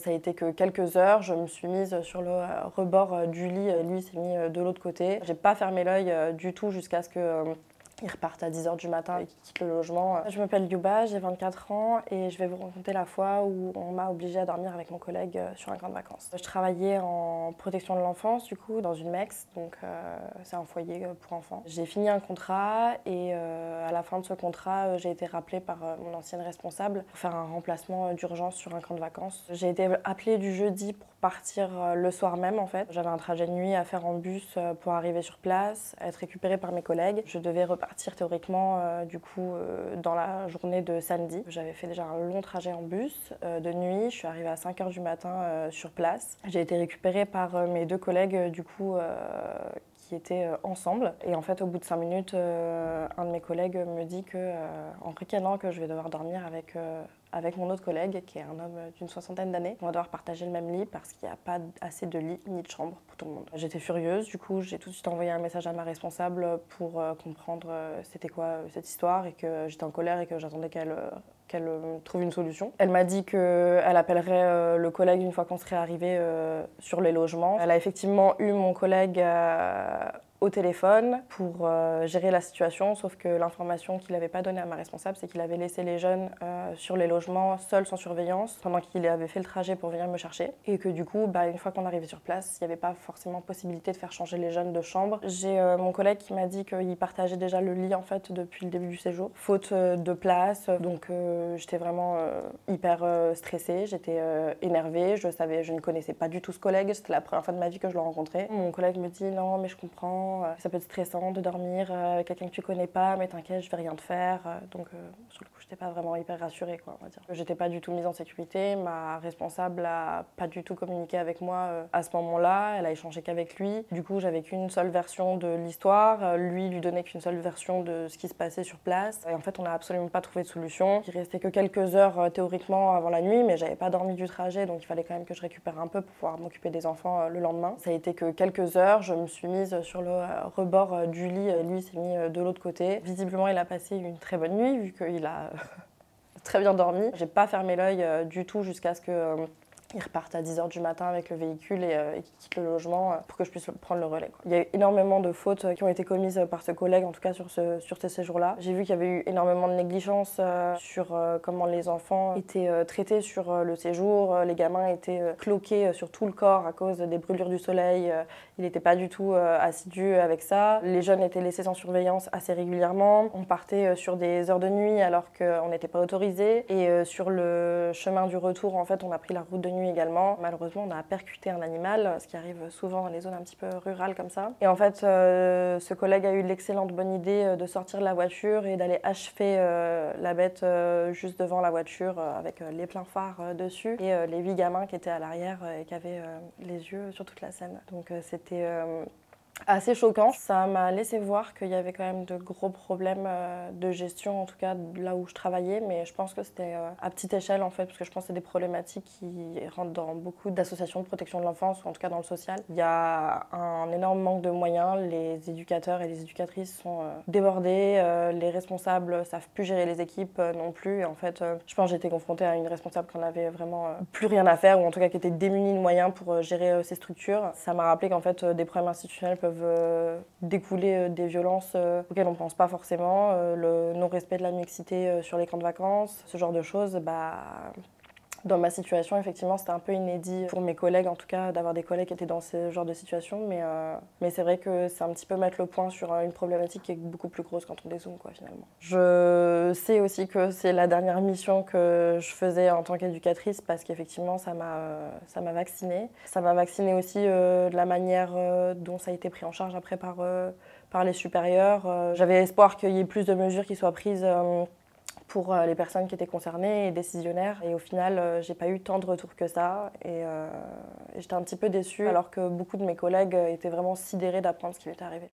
Ça a été que quelques heures, je me suis mise sur le rebord du lit, lui s'est mis de l'autre côté. J'ai pas fermé l'œil du tout jusqu'à ce que il reparte à 10 h du matin et qu'il quitte le logement. Je m'appelle Yuba, j'ai 24 ans et je vais vous raconter la fois où on m'a obligée à dormir avec mon collègue sur un camp de vacances. Je travaillais en protection de l'enfance, du coup, dans une MEX, donc c'est un foyer pour enfants. J'ai fini un contrat et à la fin de ce contrat, j'ai été rappelée par mon ancienne responsable pour faire un remplacement d'urgence sur un camp de vacances. J'ai été appelée du jeudi pour partir le soir même, en fait. J'avais un trajet de nuit à faire en bus pour arriver sur place, être récupérée par mes collègues. Je devais repartir théoriquement dans la journée de samedi. J'avais fait déjà un long trajet en bus de nuit. Je suis arrivée à 5 h du matin sur place. J'ai été récupérée par mes deux collègues qui étaient ensemble. Et en fait, au bout de 5 minutes, un de mes collègues me dit en ricanant que je vais devoir dormir avec mon autre collègue, qui est un homme d'une 60aine d'années. On va devoir partager le même lit parce qu'il n'y a pas assez de lit ni de chambre pour tout le monde. J'étais furieuse, du coup j'ai tout de suite envoyé un message à ma responsable pour comprendre c'était quoi cette histoire et que j'étais en colère et que j'attendais qu'elle trouve une solution. Elle m'a dit qu'elle appellerait le collègue une fois qu'on serait arrivé sur les logements. Elle a effectivement eu mon collègue au téléphone pour gérer la situation, sauf que l'information qu'il n'avait pas donnée à ma responsable, c'est qu'il avait laissé les jeunes sur les logements, seuls, sans surveillance, pendant qu'il avait fait le trajet pour venir me chercher. Et que du coup, une fois qu'on arrivait sur place, il n'y avait pas forcément possibilité de faire changer les jeunes de chambre. J'ai mon collègue qui m'a dit qu'il partageait déjà le lit en fait depuis le début du séjour, faute de place. Donc j'étais vraiment hyper stressée, j'étais énervée, je ne connaissais pas du tout ce collègue, c'était la première fois de ma vie que je le rencontrais. Mon collègue me dit non mais je comprends, ça peut être stressant de dormir avec quelqu'un que tu connais pas, mais t'inquiète, je vais rien te faire. Donc sur le coup, j'étais pas vraiment hyper rassurée, quoi, on va dire. J'étais pas du tout mise en sécurité, ma responsable a pas du tout communiqué avec moi à ce moment-là, elle a échangé qu'avec lui. Du coup, j'avais qu'une seule version de l'histoire, lui donnait qu'une seule version de ce qui se passait sur place. Et en fait, on n'a absolument pas trouvé de solution. Il restait que quelques heures théoriquement avant la nuit, mais j'avais pas dormi du trajet, donc il fallait quand même que je récupère un peu pour pouvoir m'occuper des enfants le lendemain. Ça a été que quelques heures, je me suis mise sur le rebord du lit, lui s'est mis de l'autre côté. Visiblement, il a passé une très bonne nuit, vu qu'il a très bien dormi. J'ai pas fermé l'œil du tout jusqu'à ce que ils repartent à 10 h du matin avec le véhicule et qu'ils quittent le logement pour que je puisse prendre le relais, quoi. Il y a eu énormément de fautes qui ont été commises par ce collègue, en tout cas sur ces séjours-là. J'ai vu qu'il y avait eu énormément de négligence sur comment les enfants étaient traités sur le séjour. Les gamins étaient cloqués sur tout le corps à cause des brûlures du soleil. Il n'était pas du tout assidu avec ça. Les jeunes étaient laissés sans surveillance assez régulièrement. On partait sur des heures de nuit alors qu'on n'était pas autorisé. Et sur le chemin du retour, en fait, on a pris la route de nuit également. Malheureusement, on a percuté un animal, ce qui arrive souvent dans les zones un petit peu rurales comme ça. Et en fait, ce collègue a eu l'excellente bonne idée de sortir de la voiture et d'aller achever la bête juste devant la voiture avec les pleins phares dessus et les 8 gamins qui étaient à l'arrière et qui avaient les yeux sur toute la scène. Donc c'était assez choquant. Ça m'a laissé voir qu'il y avait quand même de gros problèmes de gestion, en tout cas là où je travaillais, mais je pense que c'était à petite échelle en fait, parce que je pense que c'est des problématiques qui rentrent dans beaucoup d'associations de protection de l'enfance, ou en tout cas dans le social. Il y a un énorme manque de moyens, les éducateurs et les éducatrices sont débordés, les responsables savent plus gérer les équipes non plus, et en fait je pense que j'étais confrontée à une responsable qui en avait vraiment plus rien à faire, ou en tout cas qui était démunie de moyens pour gérer ces structures. Ça m'a rappelé qu'en fait des problèmes institutionnels peuvent découler des violences auxquelles on ne pense pas forcément, le non-respect de la mixité sur les camps de vacances, ce genre de choses. Dans ma situation, effectivement, c'était un peu inédit pour mes collègues, en tout cas, d'avoir des collègues qui étaient dans ce genre de situation, mais c'est vrai que c'est un petit peu mettre le point sur une problématique qui est beaucoup plus grosse quand on dézoome, quoi, finalement. Je sais aussi que c'est la dernière mission que je faisais en tant qu'éducatrice parce qu'effectivement, ça m'a vaccinée. Ça m'a vaccinée aussi de la manière dont ça a été pris en charge après par les supérieurs. J'avais espoir qu'il y ait plus de mesures qui soient prises pour les personnes qui étaient concernées et décisionnaires. Et au final, j'ai pas eu tant de retours que ça. Et j'étais un petit peu déçue, alors que beaucoup de mes collègues étaient vraiment sidérés d'apprendre ce qui m'était arrivé.